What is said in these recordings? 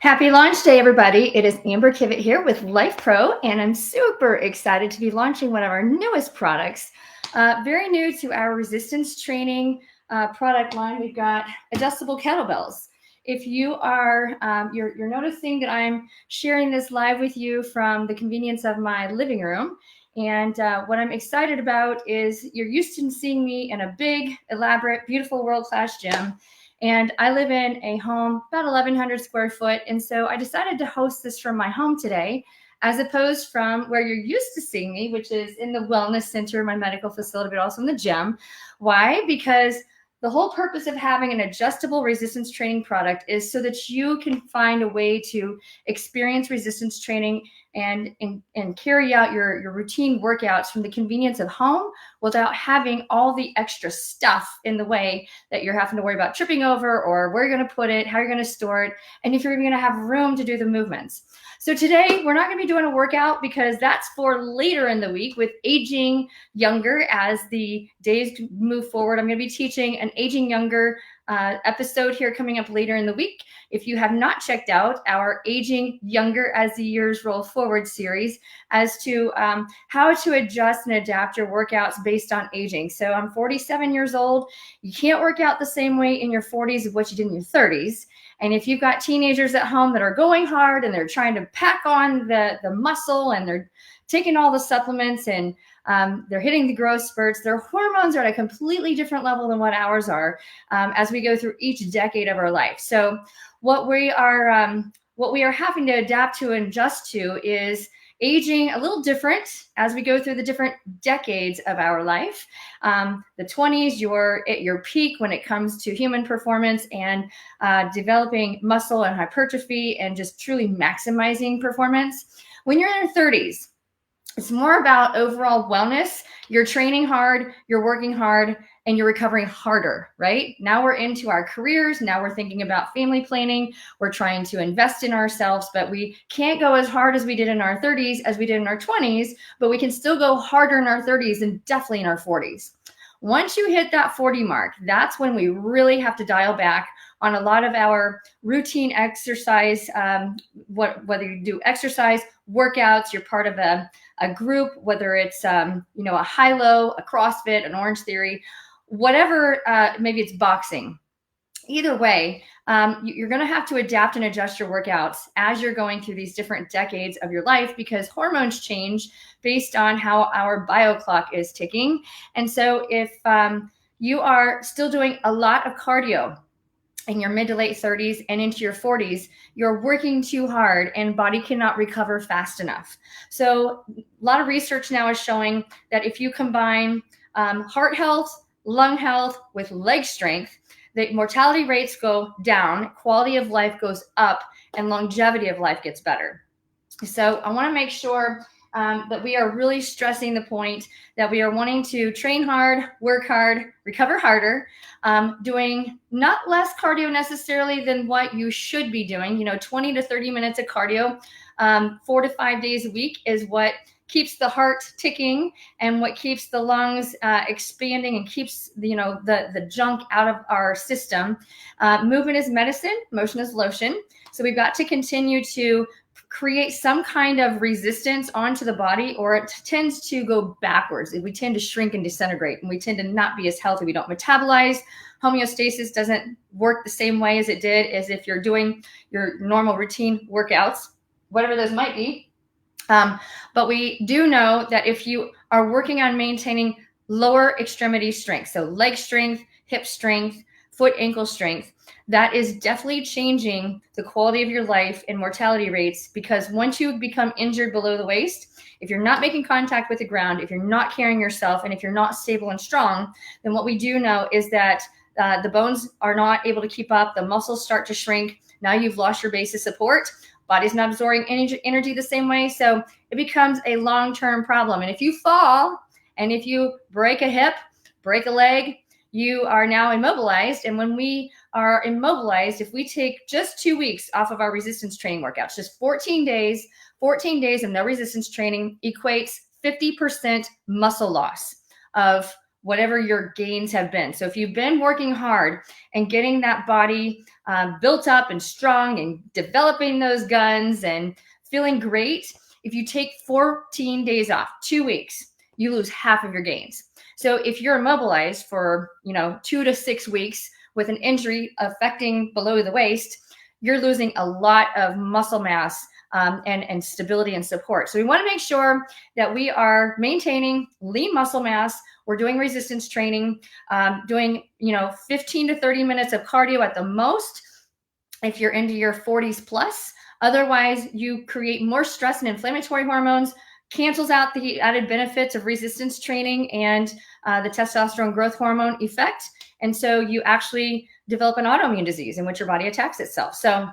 Happy launch day, everybody. It is Amber Kivett here with Lifepro, and I'm super excited to be launching one of our newest products. Very new to our resistance training product line. We've got adjustable kettlebells. If you are, you're noticing that I'm sharing this live with you from the convenience of my living room. And what I'm excited about is you're used to seeing me in a big, elaborate, beautiful, world-class gym. And I live in a home about 1,100 square foot. And so I decided to host this from my home today, as opposed from where you're used to seeing me, which is in the wellness center, my medical facility, but also in the gym. Why? Because the whole purpose of having an adjustable resistance training product is so that you can find a way to experience resistance training and carry out your routine workouts from the convenience of home without having all the extra stuff in the way that you're having to worry about tripping over or where you're going to put it, how you're going to store it, and if you're even going to have room to do the movements. So today we're not going to be doing a workout because that's for later in the week with aging younger. As the days move forward, I'm going to be teaching an aging younger episode here coming up later in the week. If you have not checked out our Aging Younger as the Years Roll Forward series as to how to adjust and adapt your workouts based on aging. So I'm 47 years old. You can't work out the same way in your 40s as what you did in your 30s. And if you've got teenagers at home that are going hard and they're trying to pack on the muscle and they're taking all the supplements and they're hitting the growth spurts, their hormones are at a completely different level than what ours are as we go through each decade of our life. So what we are having to adapt to and adjust to is aging a little different as we go through the different decades of our life. The 20s, you're at your peak when it comes to human performance and developing muscle and hypertrophy and just truly maximizing performance. When you're in your 30s, it's more about overall wellness. You're training hard, you're working hard, and you're recovering harder, right? Now we're into our careers. Now we're thinking about family planning. We're trying to invest in ourselves, but we can't go as hard as we did in our 30s as we did in our 20s, but we can still go harder in our 30s and definitely in our 40s. Once you hit that 40 mark, that's when we really have to dial back on a lot of our routine exercise, whether you do exercise, workouts, you're part of a group, whether it's a high-low, a CrossFit, an Orange Theory, whatever, maybe it's boxing. Either way, you're going to have to adapt and adjust your workouts as you're going through these different decades of your life because hormones change based on how our bio clock is ticking. And so if you are still doing a lot of cardio in your mid to late 30s and into your 40s, you're working too hard and body cannot recover fast enough. So a lot of research now is showing that if you combine heart health, lung health with leg strength, the mortality rates go down, quality of life goes up, and longevity of life gets better. So I want to make sure that we are really stressing the point that we are wanting to train hard, work hard, recover harder, doing not less cardio necessarily than what you should be doing. 20 to 30 minutes of cardio, 4 to 5 days a week is what keeps the heart ticking and what keeps the lungs expanding and keeps the junk out of our system. Movement is medicine, motion is lotion. So we've got to continue to create some kind of resistance onto the body, or it tends to go backwards. We tend to shrink and disintegrate, and we tend to not be as healthy. We don't metabolize. Homeostasis doesn't work the same way as it did as if you're doing your normal routine workouts, whatever those might be. But we do know that if you are working on maintaining lower extremity strength, so leg strength, hip strength, foot ankle strength, that is definitely changing the quality of your life and mortality rates, because once you become injured below the waist, if you're not making contact with the ground, if you're not carrying yourself, and if you're not stable and strong, then what we do know is that the bones are not able to keep up, the muscles start to shrink. Now you've lost your base of support. Body's not absorbing energy the same way. So it becomes a long-term problem. And if you fall and if you break a hip, break a leg, you are now immobilized. And when we are immobilized, if we take just 2 weeks off of our resistance training workouts, just 14 days of no resistance training equates 50% muscle loss of whatever your gains have been. So if you've been working hard and getting that body built up and strong and developing those guns and feeling great, if you take 14 days off, 2 weeks, you lose half of your gains. So if you're immobilized for 2 to 6 weeks with an injury affecting below the waist, you're losing a lot of muscle mass and stability and support. So we want to make sure that we are maintaining lean muscle mass. We're doing resistance training, doing 15 to 30 minutes of cardio at the most if you're into your 40s plus. Otherwise, you create more stress and inflammatory hormones, cancels out the added benefits of resistance training and the testosterone growth hormone effect. And so you actually develop an autoimmune disease in which your body attacks itself. So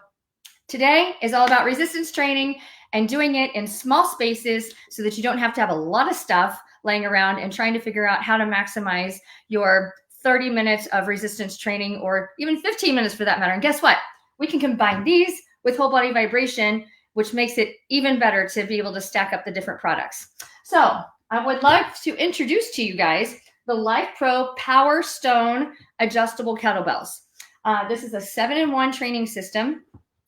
today is all about resistance training and doing it in small spaces so that you don't have to have a lot of stuff laying around and trying to figure out how to maximize your 30 minutes of resistance training, or even 15 minutes for that matter. And guess what? We can combine these with whole body vibration, which makes it even better to be able to stack up the different products. So I would like to introduce to you guys the Lifepro PowerStone adjustable kettlebells. This is a 7-in-1 training system.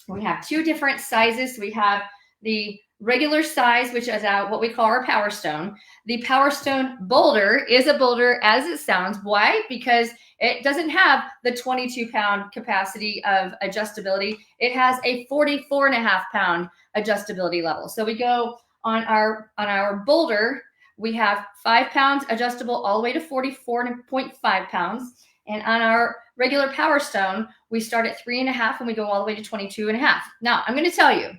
We have 2 different sizes. We have the regular size, which is what we call our PowerStone. The PowerStone Boulder is a boulder as it sounds. Why? Because it doesn't have the 22-pound capacity of adjustability. It has a 44.5-pound adjustability level. So we go on our Boulder, we have 5 pounds adjustable all the way to 44.5 pounds. And on our regular PowerStone, we start at 3.5 and we go all the way to 22.5. Now, I'm going to tell you,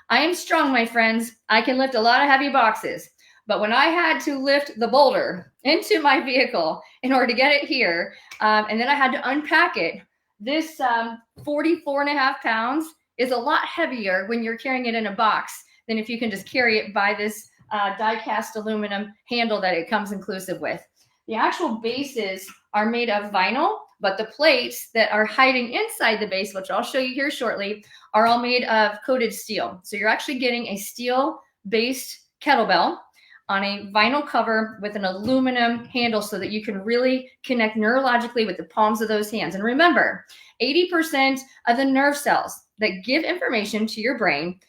I am strong, my friends. I can lift a lot of heavy boxes. But when I had to lift the Boulder into my vehicle in order to get it here, and then I had to unpack it, this 44.5 pounds is a lot heavier when you're carrying it in a box than if you can just carry it by this die-cast aluminum handle that it comes inclusive with. The actual bases are made of vinyl, but the plates that are hiding inside the base, which I'll show you here shortly, are all made of coated steel. So you're actually getting a steel-based kettlebell on a vinyl cover with an aluminum handle so that you can really connect neurologically with the palms of those hands. And remember, 80% of the nerve cells that give information to your brain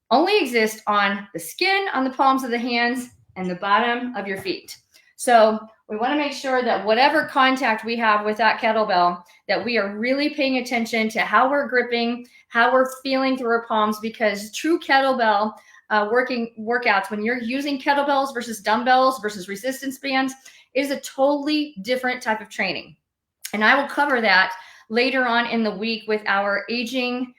only exist on the skin on the palms of the hands and the bottom of your feet. So we want to make sure that whatever contact we have with that kettlebell, that we are really paying attention to how we're gripping, how we're feeling through our palms, because true kettlebell workouts, when you're using kettlebells versus dumbbells versus resistance bands, is a totally different type of training. And I will cover that later on in the week with our aging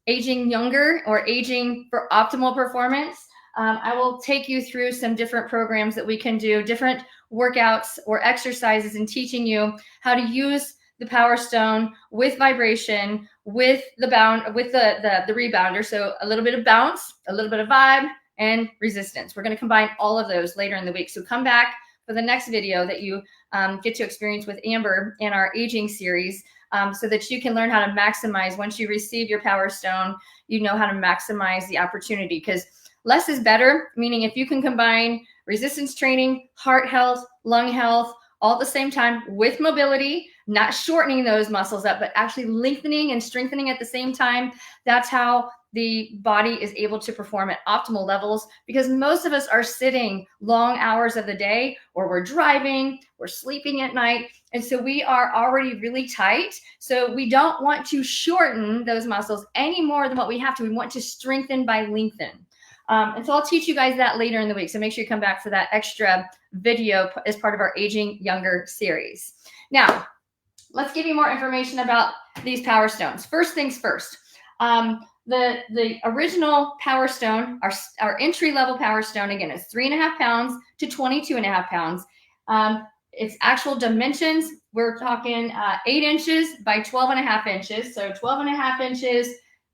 younger or aging for optimal performance. I will take you through some different programs that we can do, different workouts or exercises, and teaching you how to use the PowerStone with vibration, with the rebounder. So a little bit of bounce, a little bit of vibe, and resistance. We're going to combine all of those later in the week. So come back for the next video that you get to experience with Amber in our aging series, so that you can learn how to maximize. Once you receive your PowerStone, you know how to maximize the opportunity, because less is better, meaning if you can combine resistance training, heart health, lung health, all at the same time with mobility, not shortening those muscles up, but actually lengthening and strengthening at the same time, that's how the body is able to perform at optimal levels, because most of us are sitting long hours of the day, or we're driving, we're sleeping at night. And so we are already really tight. So we don't want to shorten those muscles any more than what we have to. We want to strengthen by lengthen. And so I'll teach you guys that later in the week. So make sure you come back for that extra video as part of our Aging Younger series. Now, let's give you more information about these PowerStones. First things first. The original PowerStone, our entry-level PowerStone, again, is 3.5 pounds to 22.5 pounds. Its actual dimensions, we're talking 8 inches by 12.5 inches. So 12.5 inches,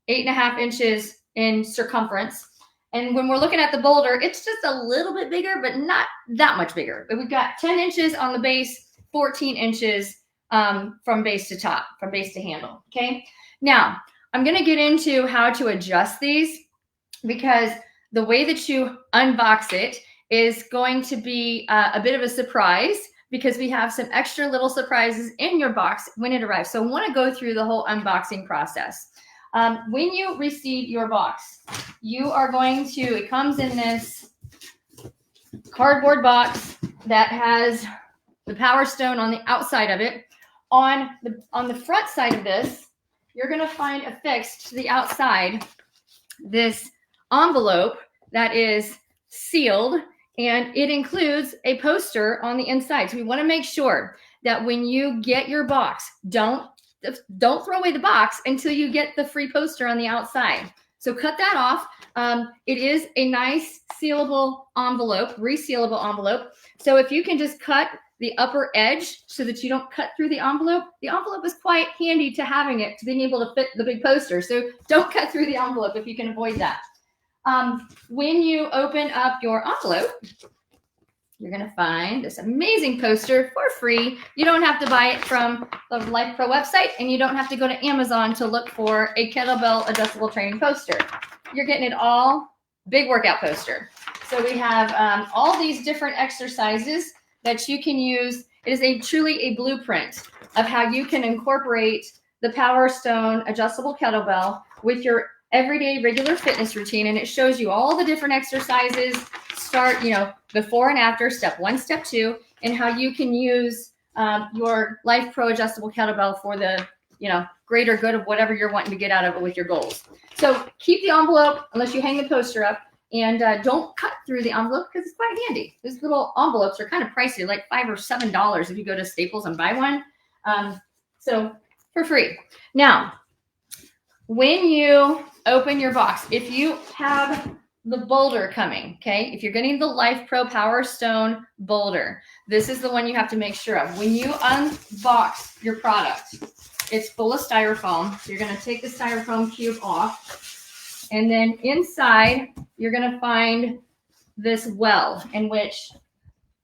8.5 inches in circumference. And when we're looking at the Boulder, it's just a little bit bigger, but not that much bigger. But we've got 10 inches on the base, 14 inches from base to top, from base to handle, okay? Now, I'm gonna get into how to adjust these, because the way that you unbox it is going to be a bit of a surprise, because we have some extra little surprises in your box when it arrives. So I want to go through the whole unboxing process. When you receive your box, you are going to, it comes in this cardboard box that has the PowerStone on the outside of it. On the front side of this, you're going to find affixed to the outside this envelope that is sealed, and it includes a poster on the inside. So we want to make sure that when you get your box, don't throw away the box until you get the free poster on the outside. So cut that off. It is a nice sealable envelope, resealable envelope. So if you can just cut the upper edge so that you don't cut through the envelope is quite handy to having it, to being able to fit the big poster. So don't cut through the envelope if you can avoid that. When you open up your envelope, you're going to find this amazing poster for free. You don't have to buy it from the Lifepro website, and you don't have to go to Amazon to look for a kettlebell adjustable training poster. You're getting it all big workout poster. So we have all these different exercises that you can use. It is truly a blueprint of how you can incorporate the PowerStone adjustable kettlebell with your everyday regular fitness routine, and it shows you all the different exercises, before and after, step 1, step 2, and how you can use your Lifepro adjustable kettlebell for the greater good of whatever you're wanting to get out of it with your goals. So keep the envelope unless you hang the poster up, and don't cut through the envelope because it's quite handy. These little envelopes are kind of pricey, like $5 or $7 if you go to Staples and buy one. So for free. Now, when you open your box, if you have the Boulder coming, okay, if you're getting the Lifepro PowerStone Boulder, this is the one you have to make sure of. When you unbox your product, it's full of styrofoam. So you're going to take the styrofoam cube off, and then inside you're going to find this well in which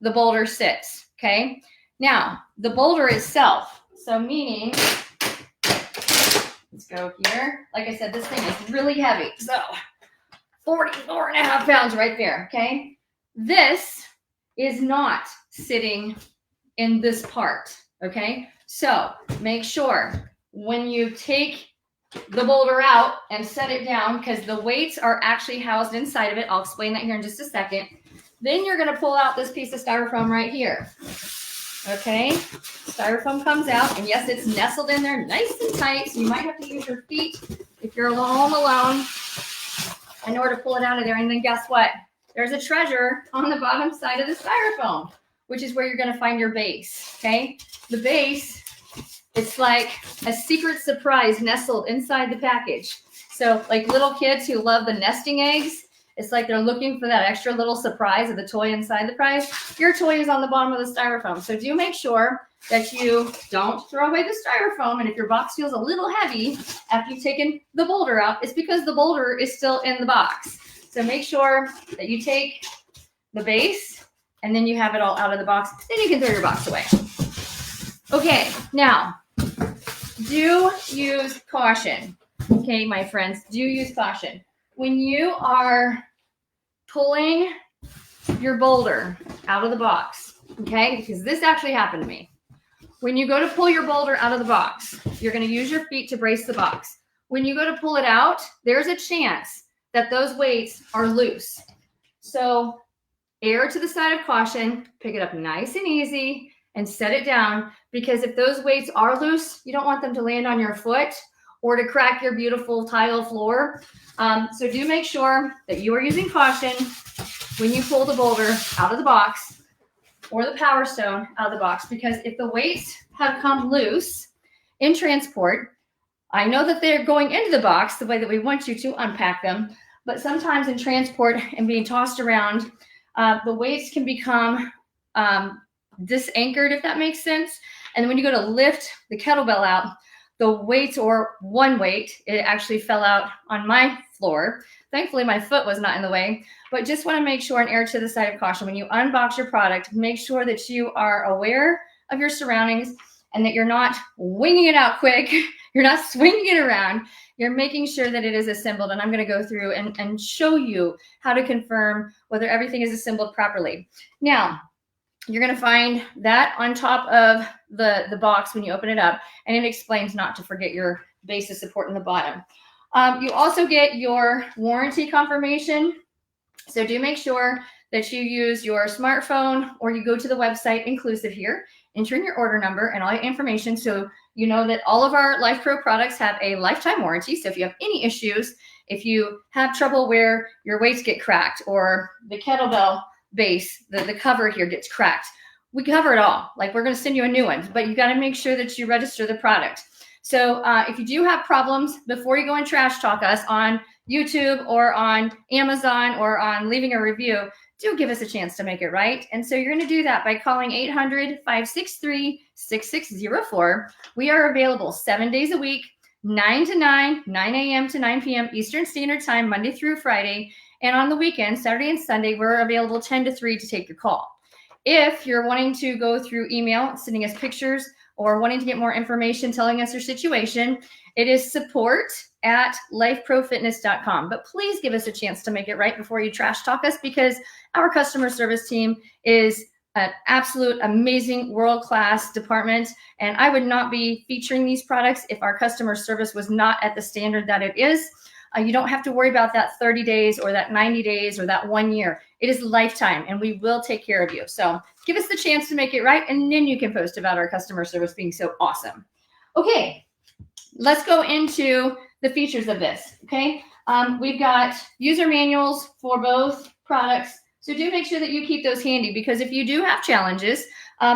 the Boulder sits, okay? Now, the Boulder itself, so meaning, let's go here. Like I said, this thing is really heavy. So 44.5 pounds right there, okay? This is not sitting in this part, okay? So make sure when you take the Boulder out and set it down, because the weights are actually housed inside of it. I'll explain that here in just a second. Then you're going to pull out this piece of styrofoam right here. Okay, styrofoam comes out, and yes, it's nestled in there nice and tight, so you might have to use your feet if you're home alone in order to pull it out of there. And then guess what? There's a treasure on the bottom side of the styrofoam, which is where you're going to find your base, okay? The base, it's like a secret surprise nestled inside the package. So like little kids who love the nesting eggs, it's like they're looking for that extra little surprise of the toy inside the prize. Your toy is on the bottom of the styrofoam. So do make sure that you don't throw away the styrofoam. And if your box feels a little heavy after you've taken the Boulder out, it's because the Boulder is still in the box. So make sure that you take the base and then you have it all out of the box. Then you can throw your box away. Okay, now do use caution. Okay, my friends, do use caution. When you are pulling your Boulder out of the box, okay, because this actually happened to me. When you go to pull your Boulder out of the box, you're going to use your feet to brace the box. When you go to pull it out, there's a chance that those weights are loose. So err to the side of caution, pick it up nice and easy, and set it down, because if those weights are loose, you don't want them to land on your foot or to crack your beautiful tile floor. So do make sure that you are using caution when you pull the Boulder out of the box or the PowerStone out of the box, because if the weights have come loose in transport, I know that they're going into the box the way that we want you to unpack them, but sometimes in transport and being tossed around, the weights can become disanchored, if that makes sense. And when you go to lift the kettlebell out, the weights, or one weight, it actually fell out on my floor. Thankfully, my foot was not in the way, but just want to make sure and err to the side of caution. When you unbox your product, make sure that you are aware of your surroundings and that you're not winging it out quick. You're not swinging it around. You're making sure that it is assembled. And I'm going to go through and show you how to confirm whether everything is assembled properly. Now, You're going to find that on top of the box when you open it up, and it explains not to forget your base of support in the bottom. You also get your warranty confirmation. So do make sure that you use your smartphone or you go to the website inclusive here, enter in your order number and all your information so you know that all of our Lifepro products have a lifetime warranty. So if you have any issues, if you have trouble where your weights get cracked or the kettlebell base, the cover here gets cracked, we cover it all. Like, we're going to send you a new one, but you got to make sure that you register the product. So if you do have problems, before you go and trash talk us on YouTube or on Amazon or on leaving a review, do give us a chance to make it right. And so you're going to do that by calling 800-563-6604. We are available 7 days a week, 9 to 9, 9 a.m. to 9 p.m. Eastern Standard Time, Monday through Friday. And on the weekend, Saturday and Sunday, we're available 10 to 3 to take your call. If you're wanting to go through email, sending us pictures, or wanting to get more information, telling us your situation, it is support@lifeprofitness.com. But please give us a chance to make it right before you trash talk us, because our customer service team is an absolute amazing world-class department. And I would not be featuring these products if our customer service was not at the standard that it is. You don't have to worry about that 30 days or that 90 days or that 1 year. It is lifetime, and we will take care of you. So give us the chance to make it right, and then you can post about our customer service being so awesome. Okay, let's go into the features of this, okay? We've got user manuals for both products, so do make sure that you keep those handy, because if you do have challenges,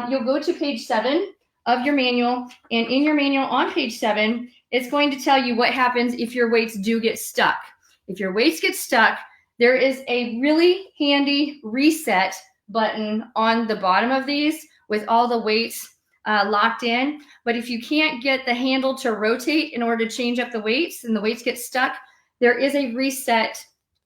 you'll go to page 7 of your manual, and in your manual on page 7, it's going to tell you what happens if your weights do get stuck. If your weights get stuck, there is a really handy reset button on the bottom of these with all the weights locked in. But if you can't get the handle to rotate in order to change up the weights and the weights get stuck, there is a reset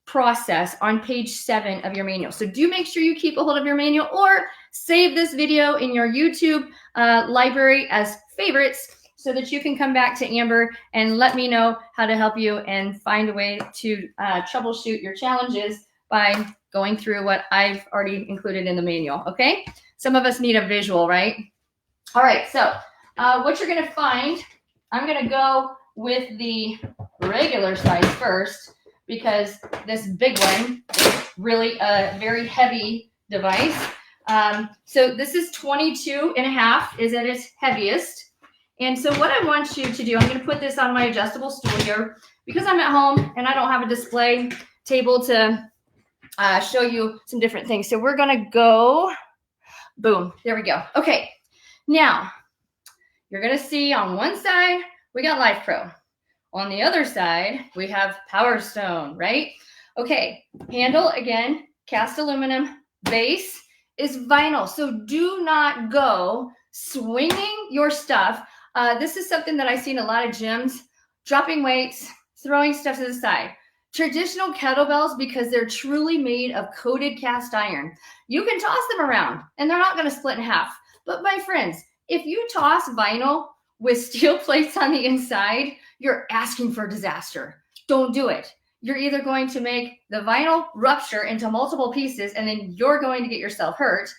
process on page 7 of your manual. So do make sure you keep a hold of your manual, or save this video in your YouTube library as favorites, so that you can come back to Amber and let me know how to help you and find a way to troubleshoot your challenges by going through what I've already included in the manual, okay? Some of us need a visual, right? All right, so what you're gonna find, I'm gonna go with the regular size first, because this big one is really a very heavy device. So this is 22.5 is at its heaviest. And so what I want you to do, I'm going to put this on my adjustable stool here, because I'm at home and I don't have a display table to show you some different things. So we're going to go, boom, there we go. Okay, now you're going to see on one side, we got Lifepro. On the other side, we have PowerStone, right? Okay, handle, again, cast aluminum, base is vinyl. So do not go swinging your stuff. This is something that I see in a lot of gyms, dropping weights, throwing stuff to the side. Traditional kettlebells, because they're truly made of coated cast iron, you can toss them around and they're not going to split in half. But my friends, if you toss vinyl with steel plates on the inside, you're asking for disaster. Don't do it. You're either going to make the vinyl rupture into multiple pieces and then you're going to get yourself hurt,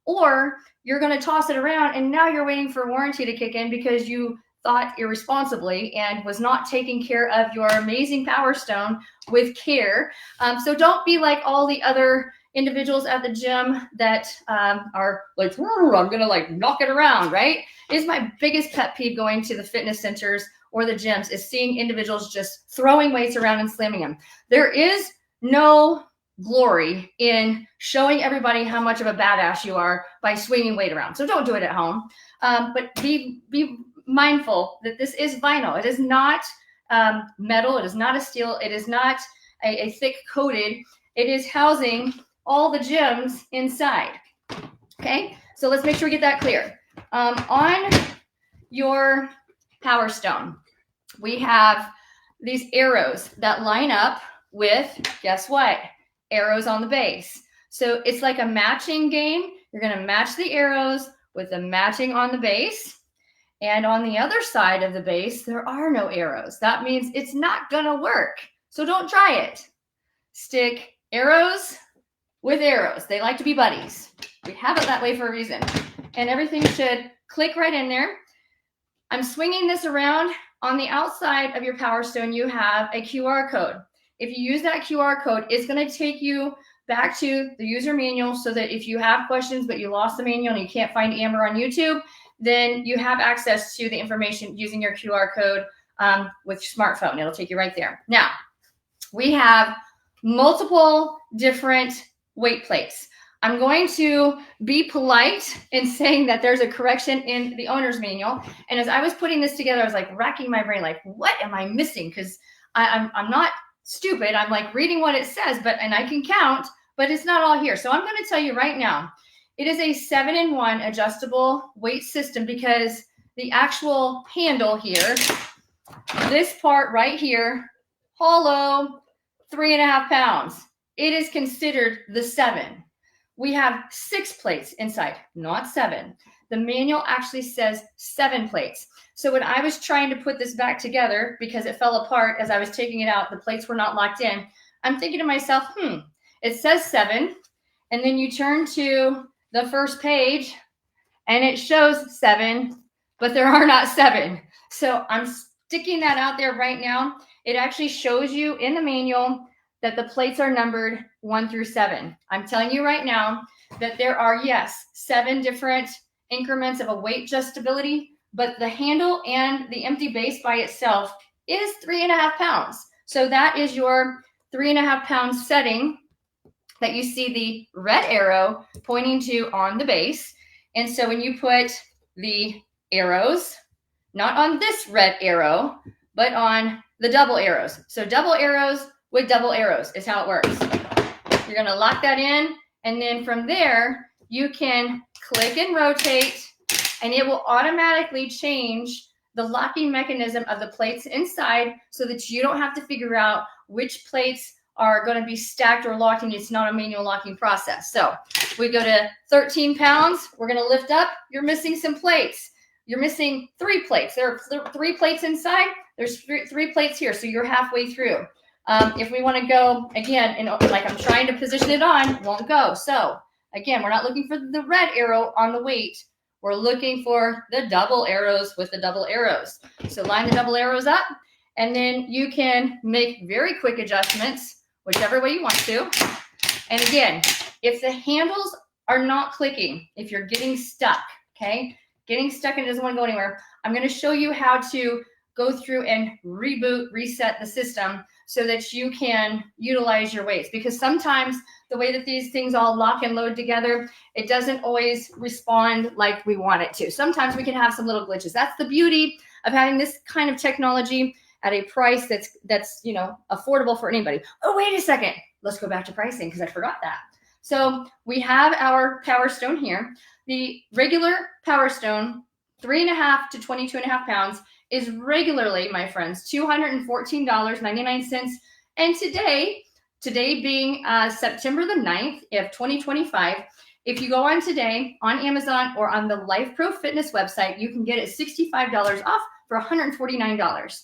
or you're going to toss it around and now you're waiting for warranty to kick in because you thought irresponsibly and was not taking care of your amazing PowerStone with care. So don't be like all the other individuals at the gym that are like, I'm going to like knock it around, right? It's my biggest pet peeve going to the fitness centers or the gyms is seeing individuals just throwing weights around and slamming them. There is no glory in showing everybody how much of a badass you are by swinging weight around. So don't do it at home. But be mindful that this is vinyl. It is not metal. It is not a steel. It is not a thick coated. It is housing all the gyms inside. Okay, so let's make sure we get that clear. On your PowerStone, we have these arrows that line up with, guess what? Arrows on the base. So it's like a matching game. You're going to match the arrows with the matching on the base. And on the other side of the base, there are no arrows. That means it's not going to work. So don't try it. Stick arrows with arrows. They like to be buddies. We have it that way for a reason. And everything should click right in there. I'm swinging this around. On the outside of your PowerStone, you have a QR code. If you use that QR code, it's going to take you back to the user manual so that if you have questions but you lost the manual and you can't find Amber on YouTube, then you have access to the information using your QR code with your smartphone. It'll take you right there. Now, we have multiple different weight plates. I'm going to be polite in saying that there's a correction in the owner's manual. And as I was putting this together, I was like racking my brain, like, what am I missing? Because I'm not stupid. I'm like reading what it says, and I can count, but it's not all here. So I'm going to tell you right now, it is a 7-in-1 adjustable weight system because the actual handle here, this part right here, hollow, 3.5 pounds. It is considered the 7. We have 6 plates inside, not 7. The manual actually says 7 plates. So when I was trying to put this back together, because it fell apart as I was taking it out, the plates were not locked in, I'm thinking to myself, it says 7. And then you turn to the first page and it shows 7, but there are not 7. So I'm sticking that out there right now. It actually shows you in the manual that the plates are numbered 1 through 7. I'm telling you right now that there are, yes, 7 different increments of a weight adjustability, but the handle and the empty base by itself is 3.5 pounds. So that is your 3.5 pound setting that you see the red arrow pointing to on the base. And so when you put the arrows, not on this red arrow, but on the double arrows. So double arrows with double arrows is how it works. You're going to lock that in, and then from there, you can click and rotate, and it will automatically change the locking mechanism of the plates inside so that you don't have to figure out which plates are going to be stacked or locked, and it's not a manual locking process. So we go to 13 pounds. We're going to lift up. You're missing some plates. You're missing 3 plates. There are 3 plates inside. There's 3 plates here, so you're halfway through. If we want to go again, and like I'm trying to position it on, won't go. So again, we're not looking for the red arrow on the weight. We're looking for the double arrows with the double arrows. So line the double arrows up, and then you can make very quick adjustments, whichever way you want to. And again, if the handles are not clicking, if you're getting stuck, okay, getting stuck and it doesn't want to go anywhere, I'm going to show you how to go through and reboot, reset the system so that you can utilize your weights. Because sometimes the way that these things all lock and load together, it doesn't always respond like we want it to. Sometimes we can have some little glitches. That's the beauty of having this kind of technology at a price that's affordable for anybody. Oh, wait a second. Let's go back to pricing because I forgot that. So we have our PowerStone here. The regular PowerStone, 3.5 to 22.5 pounds, is regularly, my friends, $214.99. And today being September the 9th of 2025, if you go on today on Amazon or on the Lifepro Fitness website, you can get it $65 off for $149.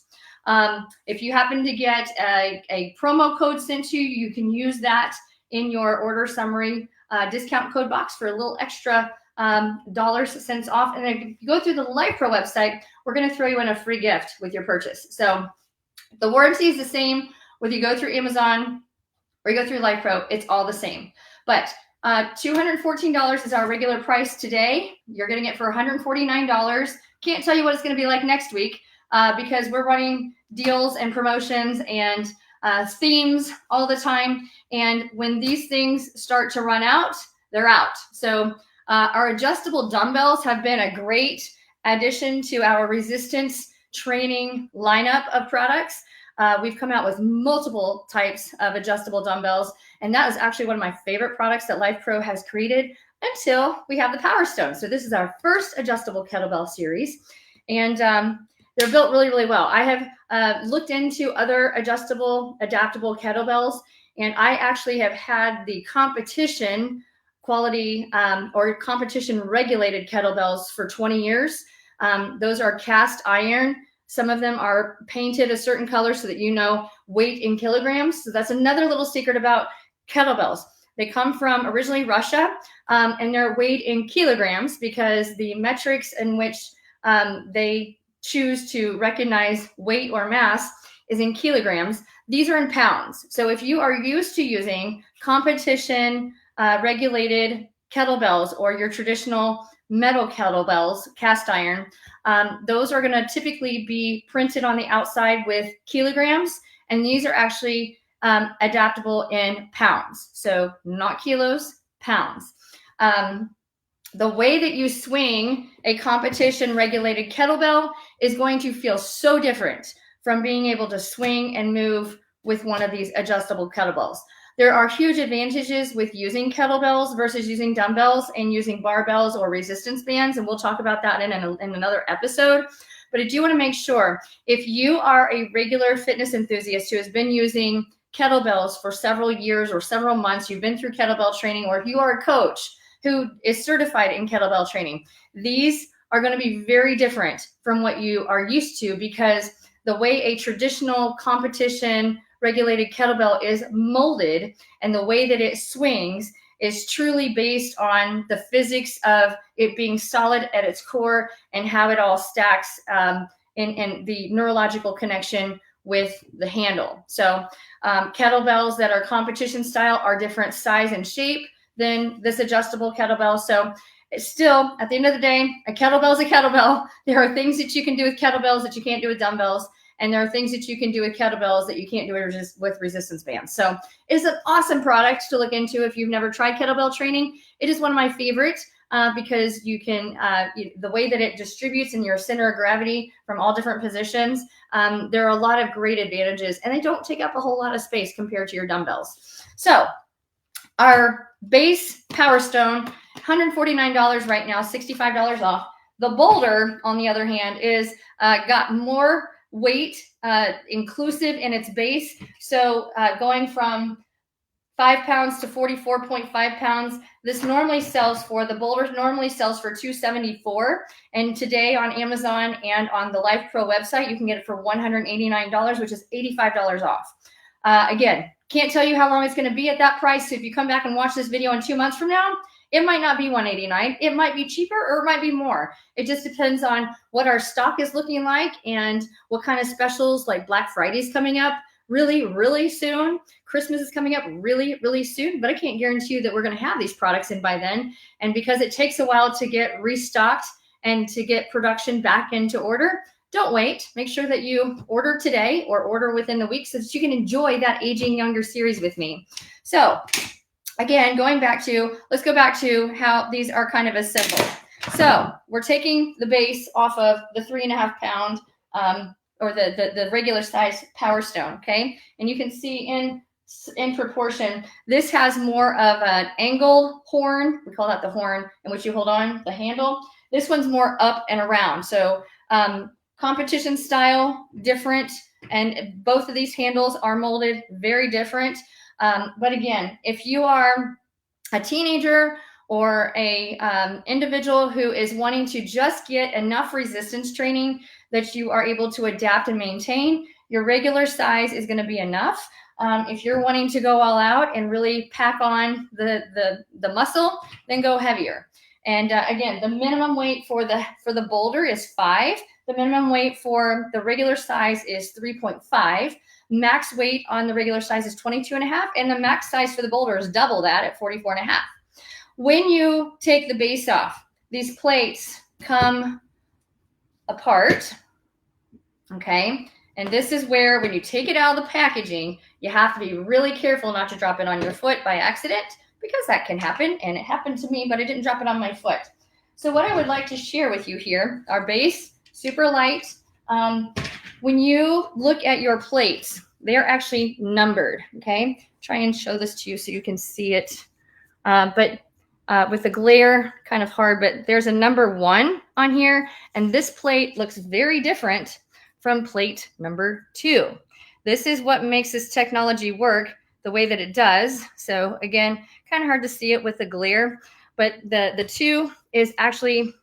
If you happen to get a promo code sent to you, you can use that in your order summary discount code box for a little extra dollars, cents off. And if you go through the Lifepro website, we're going to throw you in a free gift with your purchase. So the warranty is the same whether you go through Amazon or you go through Lifepro. It's all the same. But $214 is our regular price today. You're getting it for $149. Can't tell you what it's going to be like next week because we're running deals and promotions and themes all the time. And when these things start to run out, they're out. So our adjustable dumbbells have been a great addition to our resistance training lineup of products. We've come out with multiple types of adjustable dumbbells, and that is actually one of my favorite products that Lifepro has created until we have the PowerStone. So this is our first adjustable kettlebell series, and they're built really, really well. I have looked into other adjustable, adaptable kettlebells, and I actually have had the competition quality or competition regulated kettlebells for 20 years. Those are cast iron. Some of them are painted a certain color so that you know weight in kilograms. So that's another little secret about kettlebells. They come from originally Russia, and they're weighed in kilograms because the metrics in which they choose to recognize weight or mass is in kilograms. These are in pounds. So if you are used to using competition regulated kettlebells or your traditional metal kettlebells, cast iron, those are going to typically be printed on the outside with kilograms, and these are actually adaptable in pounds. So not kilos, pounds. The way that you swing a competition regulated kettlebell is going to feel so different from being able to swing and move with one of these adjustable kettlebells. There are huge advantages with using kettlebells versus using dumbbells and using barbells or resistance bands, and we'll talk about that in another episode. But I do want to make sure, if you are a regular fitness enthusiast who has been using kettlebells for several years or several months, you've been through kettlebell training, or if you are a coach who is certified in kettlebell training, these are going to be very different from what you are used to, because the way a traditional competition regulated kettlebell is molded and the way that it swings is truly based on the physics of it being solid at its core and how it all stacks in the neurological connection with the handle. So kettlebells that are competition style are different size and shape than this adjustable kettlebell. So it's still, at the end of the day, a kettlebell is a kettlebell. There are things that you can do with kettlebells that you can't do with dumbbells. And there are things that you can do with kettlebells that you can't do with resistance bands. So it's an awesome product to look into if you've never tried kettlebell training. It is one of my favorites because you can, the way that it distributes in your center of gravity from all different positions, there are a lot of great advantages, and they don't take up a whole lot of space compared to your dumbbells. So our base PowerStone, $149 right now, $65 off. The Boulder, on the other hand, is got more weight inclusive in its base. So going from 5 pounds to 44.5 pounds. This normally sells for, the Boulder normally sells for $274. And today on Amazon and on the Lifepro website, you can get it for $189, which is $85 off. Again, can't tell you how long it's going to be at that price. So if you come back and watch this video in 2 months from now, it might not be $189. It might be cheaper or it might be more. It just depends on what our stock is looking like and what kind of specials, like Black Friday's coming up really, really soon. Christmas is coming up really, really soon, but I can't guarantee you that we're going to have these products in by then. And because it takes a while to get restocked and to get production back into order, don't wait. Make sure that you order today or order within the week so that you can enjoy that Aging Younger series with me. So again, let's go back to how these are kind of assembled. So we're taking the base off of the 3.5 pound or the regular size PowerStone, okay? And you can see in proportion, this has more of an angled horn. We call that the horn in which you hold on the handle. This one's more up and around. So competition style, different. And both of these handles are molded very different. But again, if you are a teenager or a individual who is wanting to just get enough resistance training that you are able to adapt and maintain, your regular size is going to be enough. If you're wanting to go all out and really pack on the muscle, then go heavier. And again, the minimum weight for the Boulder is 5. The minimum weight for the regular size is 3.5. Max weight on the regular size is 22.5, and the max size for the Boulder is double that at 44.5. When you take the base off, these plates come apart, okay? And this is where, when you take it out of the packaging, you have to be really careful not to drop it on your foot by accident, because that can happen, and it happened to me, but I didn't drop it on my foot. So what I would like to share with you here, our base, super light. When you look at your plates, they're actually numbered, okay? Try and show this to you so you can see it. But with the glare, kind of hard, but there's a number 1 on here, and this plate looks very different from plate number 2. This is what makes this technology work the way that it does. So again, kind of hard to see it with the glare, but the 2 is actually,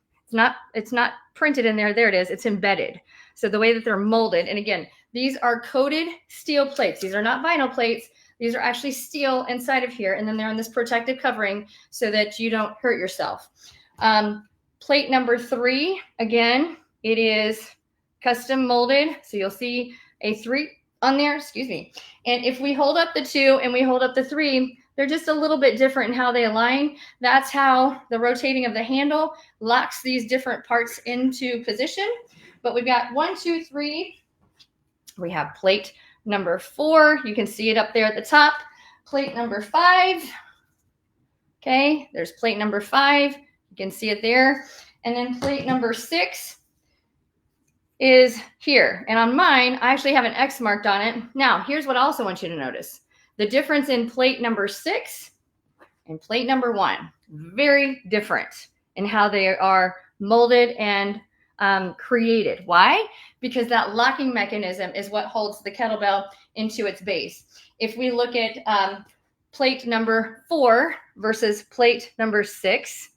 it's not printed in there. There it is. It's embedded. So the way that they're molded, and again, these are coated steel plates. These are not vinyl plates. These are actually steel inside of here, and then they're on this protective covering so that you don't hurt yourself. Plate number 3, again, it is custom molded. So you'll see a 3 on there, excuse me. And if we hold up the 2 and we hold up the 3, they're just a little bit different in how they align. That's how the rotating of the handle locks these different parts into position. But we've got 1, 2, 3. We have plate number 4. You can see it up there at the top. Plate number 5. Okay, there's plate number 5. You can see it there. And then plate number 6 is here. And on mine, I actually have an X marked on it. Now, here's what I also want you to notice. The difference in plate number 6 and plate number 1. Very different in how they are molded and created. Why? Because that locking mechanism is what holds the kettlebell into its base. If we look at plate number 4 versus plate number 6,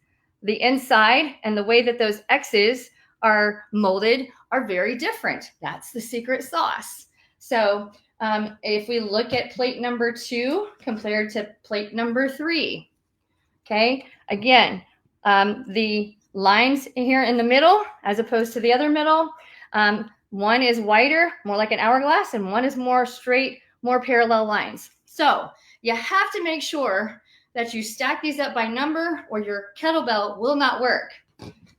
the inside and the way that those X's are molded are very different. That's the secret sauce. So if we look at plate number 2 compared to plate number 3, okay, again, the lines here in the middle as opposed to the other middle, one is wider, more like an hourglass, and one is more straight, more parallel lines. So you have to make sure that you stack these up by number or your kettlebell will not work.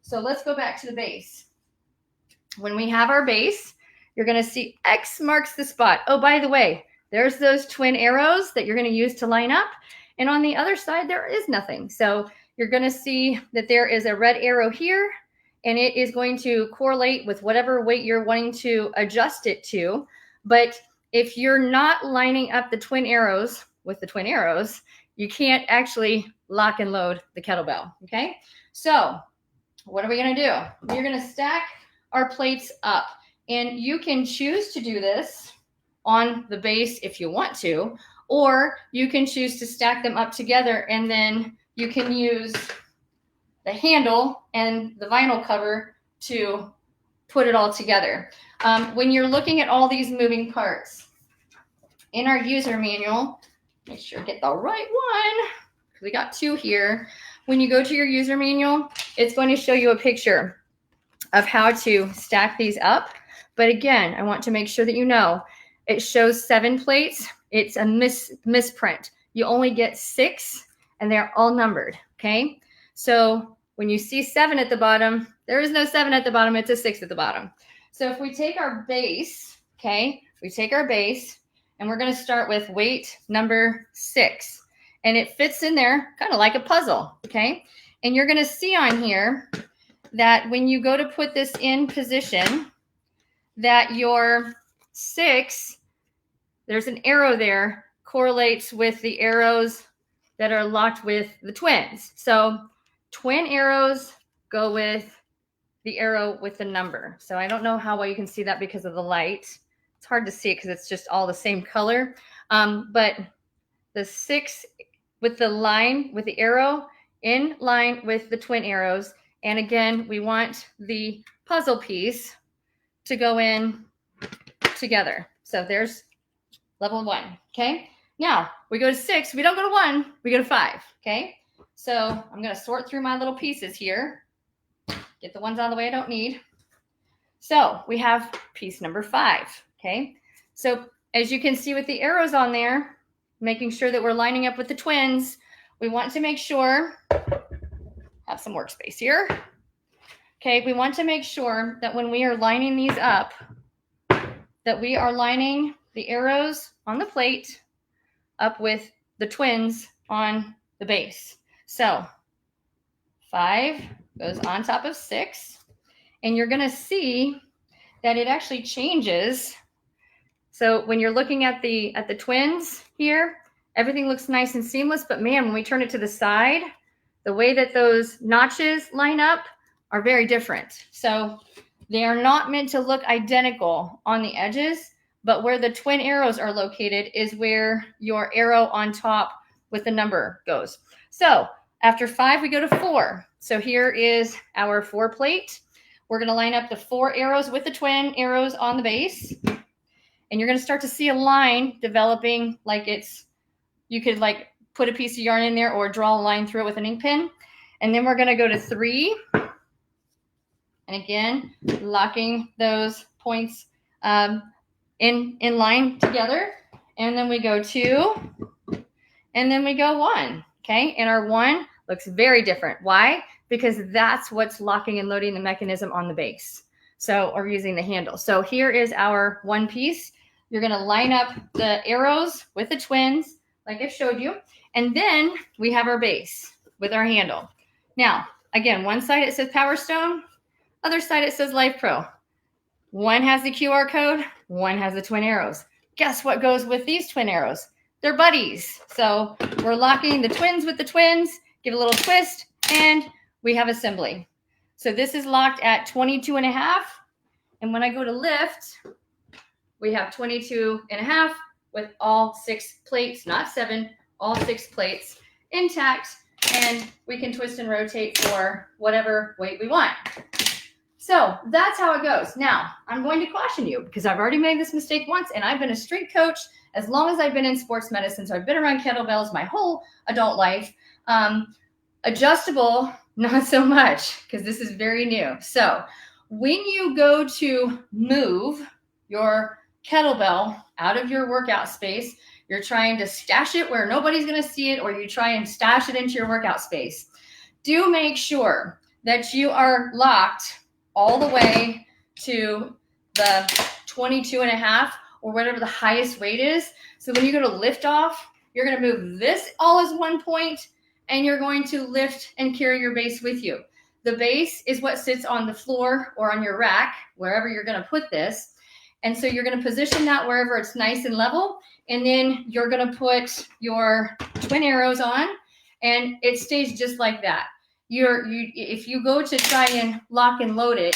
So let's go back to the base. When we have our base, you're going to see X marks the spot. Oh, by the way, there's those twin arrows that you're going to use to line up. And on the other side, there is nothing. So you're going to see that there is a red arrow here, and it is going to correlate with whatever weight you're wanting to adjust it to. But if you're not lining up the twin arrows with the twin arrows, you can't actually lock and load the kettlebell, okay? So what are we going to do? We're going to stack our plates up, and you can choose to do this on the base if you want to, or you can choose to stack them up together, and then you can use the handle and the vinyl cover to put it all together. When you're looking at all these moving parts, in our user manual, make sure to get the right one. We got 2 here. When you go to your user manual, it's going to show you a picture of how to stack these up. But again, I want to make sure that you know it shows 7 plates. It's a misprint. You only get 6, and they're all numbered, okay? So when you see 7 at the bottom, there is no 7 at the bottom. It's a 6 at the bottom. So if we take our base, okay, we take our base, and we're going to start with weight number 6. And it fits in there kind of like a puzzle, okay? And you're going to see on here that when you go to put this in position, that your 6, there's an arrow there, correlates with the arrows that are locked with the twins. So twin arrows go with the arrow with the number. So I don't know how well you can see that because of the light. It's hard to see it because it's just all the same color. But the 6 with the line, with the arrow in line with the twin arrows. And again, we want the puzzle piece to go in together. So there's level 1, okay? Now, we go to 6. We don't go to 1. We go to 5, okay? So I'm going to sort through my little pieces here. Get the ones out of the way I don't need. So we have piece number 5, okay? So as you can see with the arrows on there, making sure that we're lining up with the twins, we want to make sure, have some workspace here. Okay, we want to make sure that when we are lining these up, that we are lining the arrows on the plate up with the twins on the base. So 5 goes on top of 6, and you're going to see that it actually changes. So when you're looking at the twins here, everything looks nice and seamless, but man, when we turn it to the side, the way that those notches line up are very different. So they are not meant to look identical on the edges, but where the twin arrows are located is where your arrow on top with the number goes. So after 5, we go to 4. So here is our 4 plate. We're going to line up the 4 arrows with the twin arrows on the base. And you're going to start to see a line developing like it's you could like put a piece of yarn in there or draw a line through it with an ink pen. And then we're going to go to 3. And again, locking those points in line together. And then we go 2, and then we go 1. Okay, and our 1 looks very different. Why? Because that's what's locking and loading the mechanism on the base. So, or using the handle. So here is our 1 piece. You're going to line up the arrows with the twins, like I showed you. And then we have our base with our handle. Now, again, one side it says PowerStone, other side it says Lifepro. One has the QR code, one has the twin arrows. Guess what goes with these twin arrows? They're buddies. So we're locking the twins with the twins, give a little twist, and we have assembly. So this is locked at 22.5. And when I go to lift, we have 22.5 with all 6 plates, not 7, all 6 plates intact. And we can twist and rotate for whatever weight we want. So that's how it goes. Now, I'm going to caution you because I've already made this mistake once, and I've been a strength coach as long as I've been in sports medicine. So I've been around kettlebells my whole adult life. Adjustable, not so much, because this is very new. So when you go to move your kettlebell out of your workout space, you're trying to stash it where nobody's going to see it, or you try and stash it into your workout space. Do make sure that you are locked all the way to the 22.5 or whatever the highest weight is. So when you go to lift off, you're going to move this all as 1 point, and you're going to lift and carry your base with you. The base is what sits on the floor or on your rack, wherever you're going to put this. And so you're going to position that wherever it's nice and level. And then you're going to put your twin arrows on, and it stays just like that. If you go to try and lock and load it,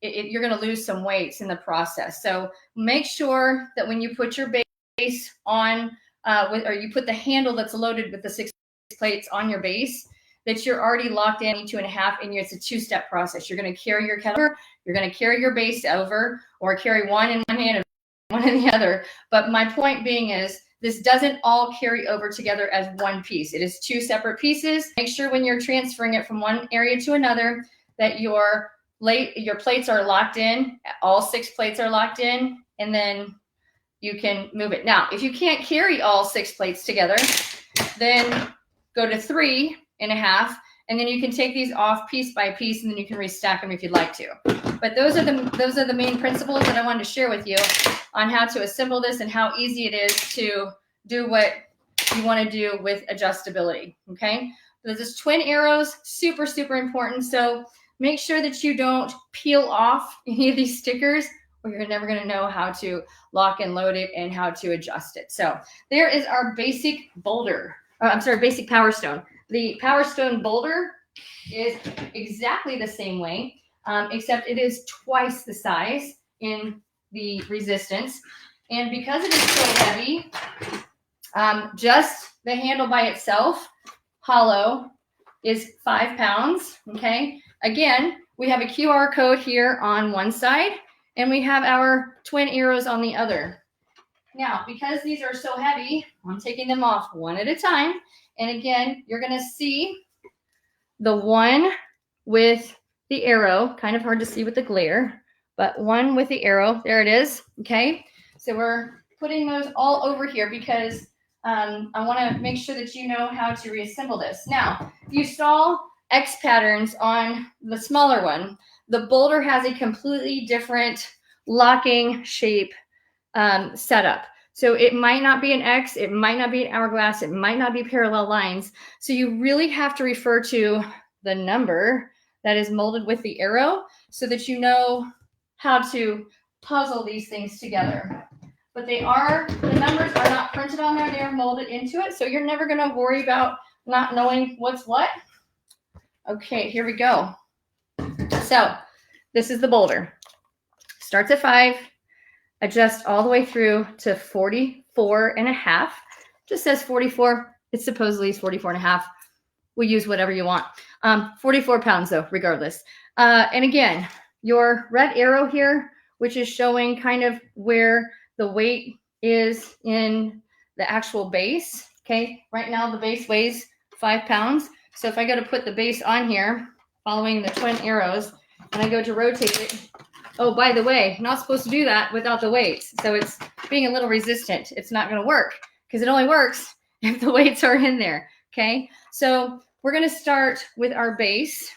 you're going to lose some weights in the process. So make sure that when you put your base on, or you put the handle that's loaded with the 6 plates on your base, that you're already locked in 2.5, and it's a 2-step process. You're going to carry your kettlebell, you're going to carry your base over, or carry one in one hand and one in the other. But my point being is, this doesn't all carry over together as one piece. It is 2 separate pieces. Make sure when you're transferring it from one area to another that your plates are locked in, all 6 plates are locked in, and then you can move it. Now, if you can't carry all 6 plates together, then go to 3.5, and then you can take these off piece by piece, and then you can restack them if you'd like to. But those are the main principles that I wanted to share with you on how to assemble this and how easy it is to do what you want to do with adjustability. Okay, there's this twin arrows, super, super important. So make sure that you don't peel off any of these stickers, or you're never going to know how to lock and load it and how to adjust it. So there is our basic boulder. Basic PowerStone. The PowerStone Boulder is exactly the same way, except it is twice the size in the resistance. And because it is so heavy, just the handle by itself, hollow, is 5 pounds. Okay. Again, we have a QR code here on one side, and we have our twin arrows on the other. Now, because these are so heavy, I'm taking them off one at a time. And again, you're going to see the one with the arrow, kind of hard to see with the glare, but one with the arrow, there it is. Okay. So we're putting those all over here because I want to make sure that you know how to reassemble this. Now, you saw X patterns on the smaller one. The Boulder has a completely different locking shape setup. So it might not be an X, it might not be an hourglass, it might not be parallel lines. So you really have to refer to the number that is molded with the arrow so that you know how to puzzle these things together. But the numbers are not printed on there, they are molded into it. So you're never going to worry about not knowing what's what. Okay, here we go. So this is the Boulder. Starts at 5. Adjust all the way through to 44.5. Just says 44. It supposedly is 44.5. We'll use whatever you want. 44 pounds though, regardless. And again, your red arrow here, which is showing kind of where the weight is in the actual base. Okay, right now the base weighs 5 pounds. So if I go to put the base on here, following the twin arrows, and I go to rotate it, oh, by the way, not supposed to do that without the weights. So it's being a little resistant. It's not going to work because it only works if the weights are in there. Okay, so we're going to start with our base.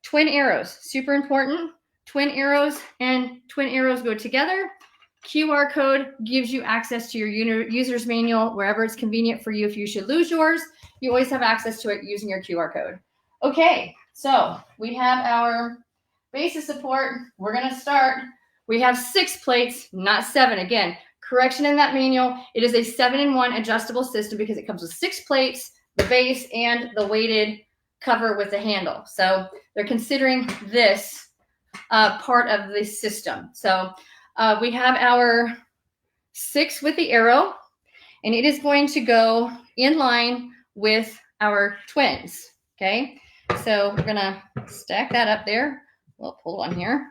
Twin arrows, super important. Twin arrows and twin arrows go together. QR code gives you access to your user's manual wherever it's convenient for you. If you should lose yours, you always have access to it using your QR code. Okay, so we have our base of support. We're going to start. We have 6 plates, not 7. Again, correction in that manual. It is a 7-in-1 adjustable system because it comes with 6 plates, the base, and the weighted cover with the handle. So they're considering this part of the system. So we have our 6 with the arrow, and it is going to go in line with our twins. Okay, so we're gonna stack that up there. Well, hold on here.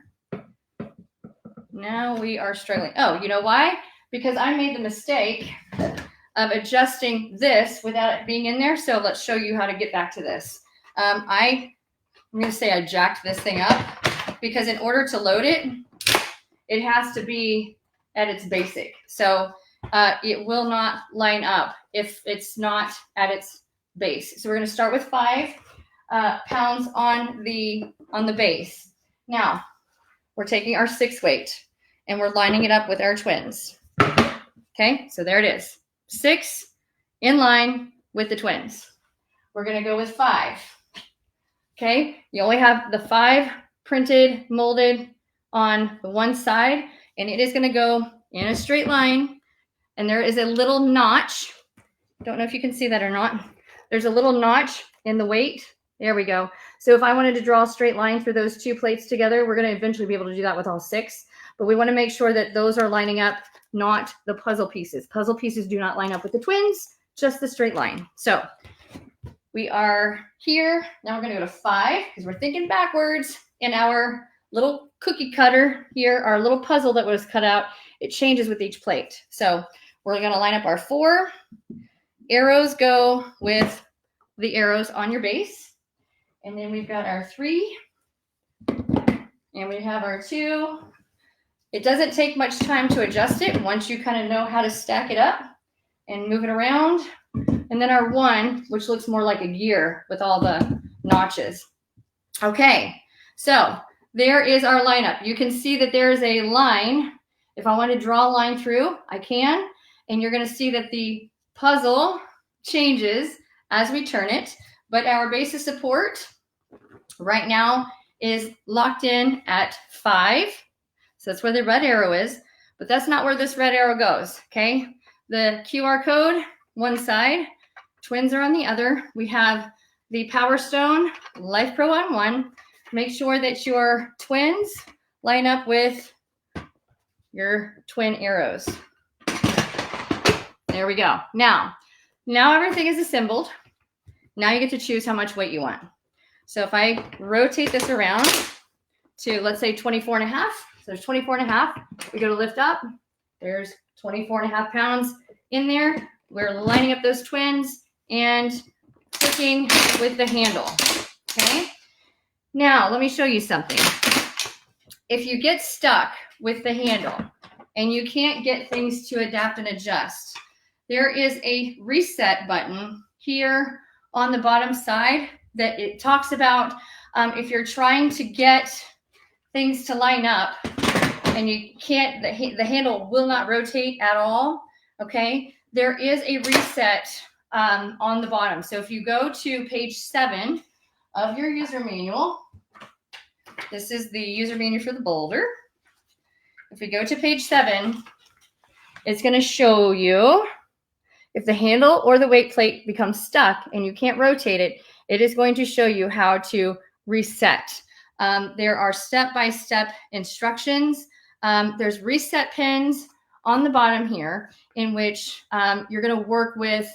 Now we are struggling. Oh, you know why? Because I made the mistake of adjusting this without it being in there. So let's show you how to get back to this. I'm going to say I jacked this thing up because in order to load it, it has to be at its basic. So it will not line up if it's not at its base. So we're going to start with 5 pounds on the base. Now we're taking our 6 weight and we're lining it up with our twins. Okay, so there it is. 6 in line with the twins. We're going to go with 5. Okay, you only have the 5 printed, molded on the one side, and it is going to go in a straight line. And there is a little notch. Don't know if you can see that or not. There's a little notch in the weight. There we go. So if I wanted to draw a straight line through those 2 plates together, we're going to eventually be able to do that with all 6. But we want to make sure that those are lining up, not the puzzle pieces. Puzzle pieces do not line up with the twins, just the straight line. So we are here. Now we're going to go to 5 because we're thinking backwards. In our little cookie cutter here, our little puzzle that was cut out, it changes with each plate. So we're going to line up our 4. Arrows go with the arrows on your base. And then we've got our 3. And we have our 2. It doesn't take much time to adjust it once you kind of know how to stack it up and move it around. And then our 1, which looks more like a gear with all the notches. Okay, so there is our lineup. You can see that there is a line. If I want to draw a line through, I can. And you're going to see that the puzzle changes as we turn it. But our base of support right now is locked in at 5. So that's where the red arrow is. But that's not where this red arrow goes, okay? The QR code, one side. Twins are on the other. We have the PowerStone Lifepro on one. Make sure that your twins line up with your twin arrows. There we go. Now everything is assembled. Now you get to choose how much weight you want. So if I rotate this around to, let's say, 24 and a half. So there's 24 and a half. We go to lift up. There's 24 and a half pounds in there. We're lining up those twins and clicking with the handle. Okay. Now let me show you something. If you get stuck with the handle and you can't get things to adapt and adjust, there is a reset button here on the bottom side that it talks about if you're trying to get things to line up and you can't, the handle will not rotate at all, okay? There is a reset on the bottom. So if you go to page 7 of your user manual, this is the user manual for the Boulder. If we go to page 7, it's going to show you if the handle or the weight plate becomes stuck and you can't rotate it, it is going to show you how to reset. There are step-by-step instructions. There's reset pins on the bottom here in which you're going to work with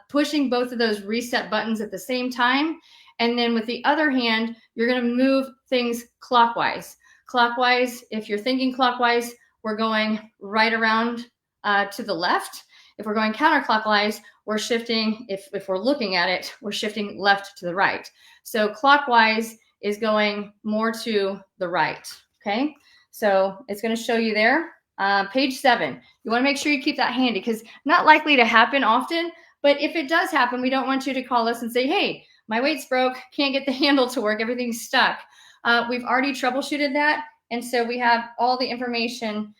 pushing both of those reset buttons at the same time. And then with the other hand, you're going to move things clockwise. Clockwise, if you're thinking clockwise, we're going right around to the left. If we're going counterclockwise, we're shifting, if we're looking at it, we're shifting left to the right. So clockwise is going more to the right, okay? So it's gonna show you there. Page 7, you wanna make sure you keep that handy because not likely to happen often, but if it does happen, we don't want you to call us and say, hey, my weight's broke, can't get the handle to work, everything's stuck. We've already troubleshooted that. And so we have all the information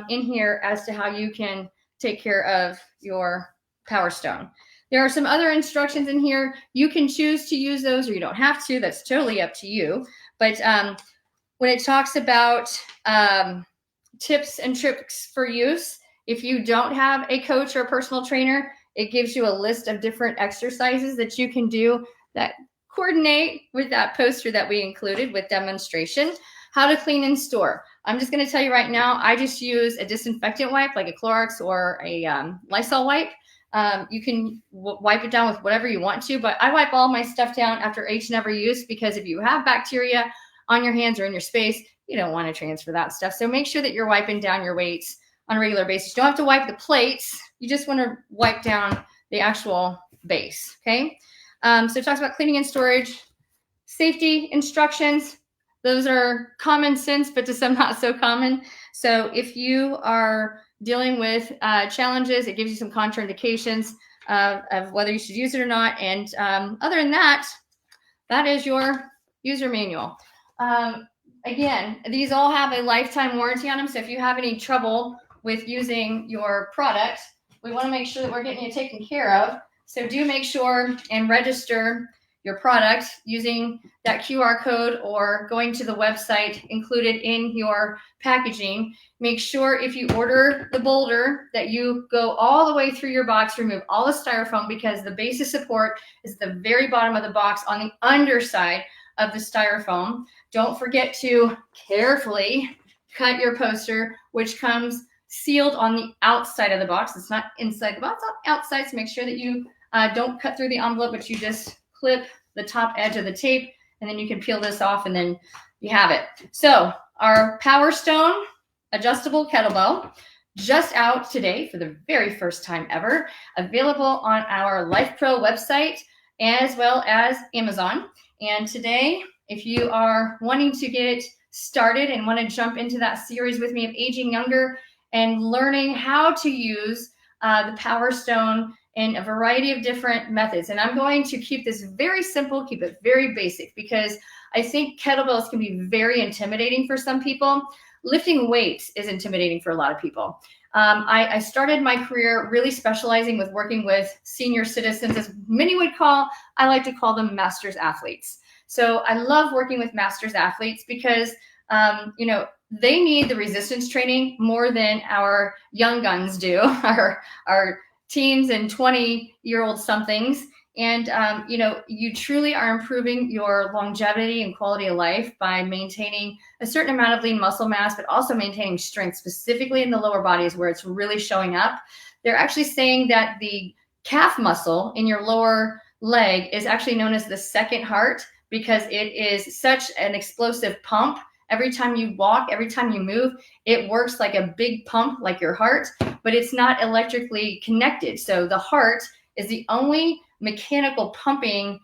in here as to how you can take care of your PowerStone. There are some other instructions in here. You can choose to use those or you don't have to. That's totally up to you. But when it talks about tips and tricks for use, if you don't have a coach or a personal trainer, it gives you a list of different exercises that you can do that coordinate with that poster that we included with demonstration. How to clean and store. I'm just going to tell you right now, I just use a disinfectant wipe like a Clorox or a Lysol wipe. You can wipe it down with whatever you want to, but I wipe all my stuff down after each and every use because if you have bacteria on your hands or in your space, you don't want to transfer that stuff. So make sure that you're wiping down your weights on a regular basis. You don't have to wipe the plates. You just want to wipe down the actual base, okay? So it talks about cleaning and storage, safety instructions. Those are common sense, but to some not so common. So if you are dealing with challenges, it gives you some contraindications of whether you should use it or not. And other than that, that is your user manual. Again, these all have a lifetime warranty on them. So if you have any trouble with using your product, we want to make sure that we're getting you taken care of. So do make sure and register your product using that QR code or going to the website included in your packaging. Make sure if you order the Boulder that you go all the way through your box, remove all the styrofoam because the base of support is the very bottom of the box on the underside of the styrofoam. Don't forget to carefully cut your poster, which comes sealed on the outside of the box. It's not inside the box, it's outside, so make sure that you don't cut through the envelope, but you just clip the top edge of the tape, and then you can peel this off, and then you have it. So our PowerStone adjustable kettlebell, just out today for the very first time ever, available on our Lifepro website as well as Amazon. And today, if you are wanting to get started and want to jump into that series with me of aging younger and learning how to use the PowerStone in a variety of different methods. And I'm going to keep this very simple, keep it very basic, because I think kettlebells can be very intimidating for some people. Lifting weights is intimidating for a lot of people. I started my career really specializing with working with senior citizens, as many would call, I like to call them masters athletes. So I love working with masters athletes because, you know, they need the resistance training more than our young guns do, our teens and 20-year-old somethings. And, you know, you truly are improving your longevity and quality of life by maintaining a certain amount of lean muscle mass, but also maintaining strength, specifically in the lower bodies where it's really showing up. They're actually saying that the calf muscle in your lower leg is actually known as the second heart because it is such an explosive pump. Every time you walk, every time you move, it works like a big pump, like your heart, but it's not electrically connected. So the heart is the only mechanical pumping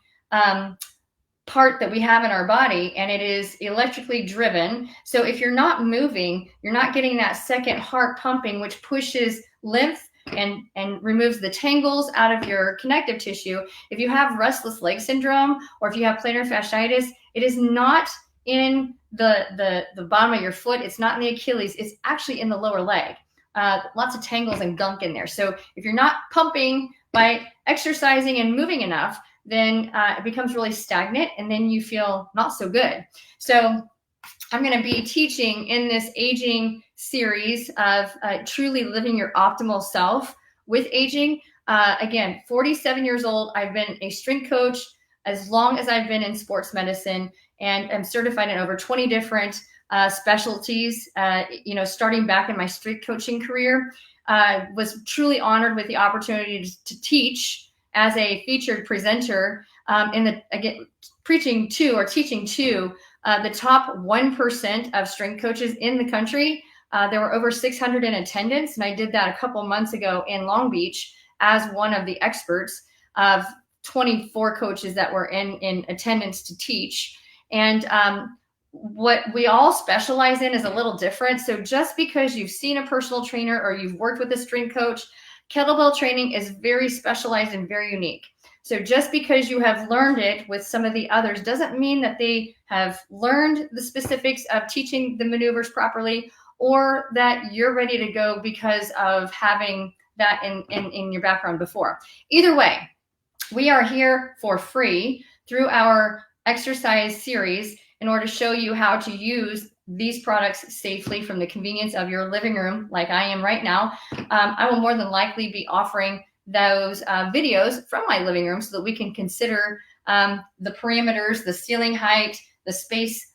part that we have in our body, and it is electrically driven. So if you're not moving, you're not getting that second heart pumping, which pushes lymph and removes the tangles out of your connective tissue. If you have restless leg syndrome or if you have plantar fasciitis, it is not in the bottom of your foot. It's not in the Achilles. It's actually in the lower leg. Lots of tangles and gunk in there. So if you're not pumping by exercising and moving enough, then it becomes really stagnant and then you feel not so good. So I'm going to be teaching in this aging series of truly living your optimal self with aging. Again, 47 years old. I've been a strength coach as long as I've been in sports medicine, and I'm certified in over 20 different specialties, you know, starting back in my strength coaching career. Was truly honored with the opportunity to teach as a featured presenter teaching to the top 1% of strength coaches in the country. There were over 600 in attendance, and I did that a couple months ago in Long Beach as one of the experts of 24 coaches that were in attendance to teach. And what we all specialize in is a little different. So just because you've seen a personal trainer or you've worked with a strength coach, kettlebell training is very specialized and very unique. So just because you have learned it with some of the others doesn't mean that they have learned the specifics of teaching the maneuvers properly, or that you're ready to go because of having that in your background before. Either way, we are here for free through our exercise series in order to show you how to use these products safely from the convenience of your living room, like I am right now. I will more than likely be offering those videos from my living room so that we can consider the parameters, the ceiling height, the space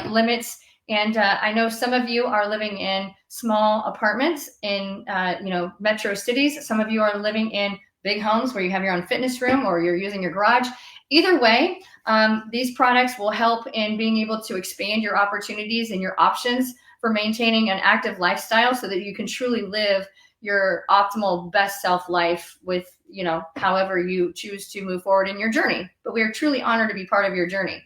limits. And I know some of you are living in small apartments in metro cities. Some of you are living in big homes where you have your own fitness room or you're using your garage. Either way, these products will help in being able to expand your opportunities and your options for maintaining an active lifestyle so that you can truly live your optimal best self life with, however you choose to move forward in your journey. But we are truly honored to be part of your journey.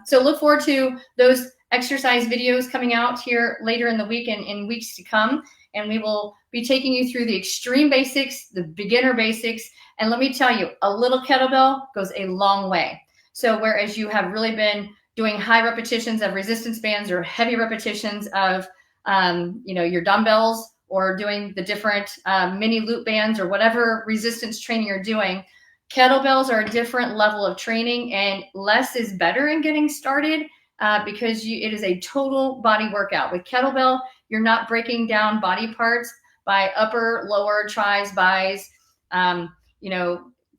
So look forward to those exercise videos coming out here later in the week and in weeks to come. And we will be taking you through the extreme basics, the beginner basics. And let me tell you, a little kettlebell goes a long way. So whereas you have really been doing high repetitions of resistance bands or heavy repetitions of, your dumbbells, or doing the different mini loop bands or whatever resistance training you're doing, kettlebells are a different level of training, and less is better in getting started because it is a total body workout. With kettlebell, you're not breaking down body parts by upper, lower, tris, bis,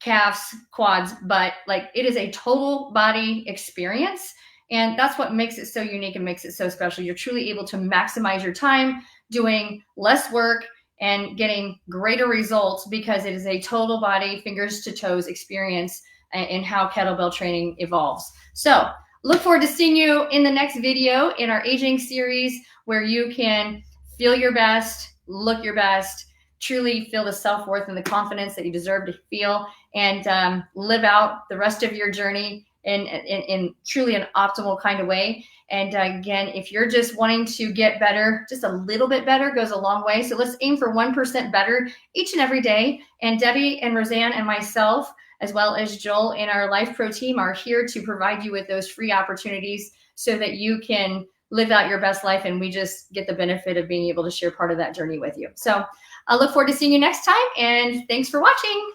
calves, quads, but like it is a total body experience. And that's what makes it so unique and makes it so special. You're truly able to maximize your time doing less work and getting greater results because it is a total body, fingers to toes experience in how kettlebell training evolves. So look forward to seeing you in the next video in our aging series, where you can feel your best, look your best, truly feel the self-worth and the confidence that you deserve to feel, and live out the rest of your journey in truly an optimal kind of way. And again, if you're just wanting to get better, just a little bit better goes a long way. So let's aim for 1% better each and every day. And Debbie and Roseanne and myself, as well as Joel and our Lifepro team, are here to provide you with those free opportunities so that you can live out your best life. And we just get the benefit of being able to share part of that journey with you. So I look forward to seeing you next time. And thanks for watching.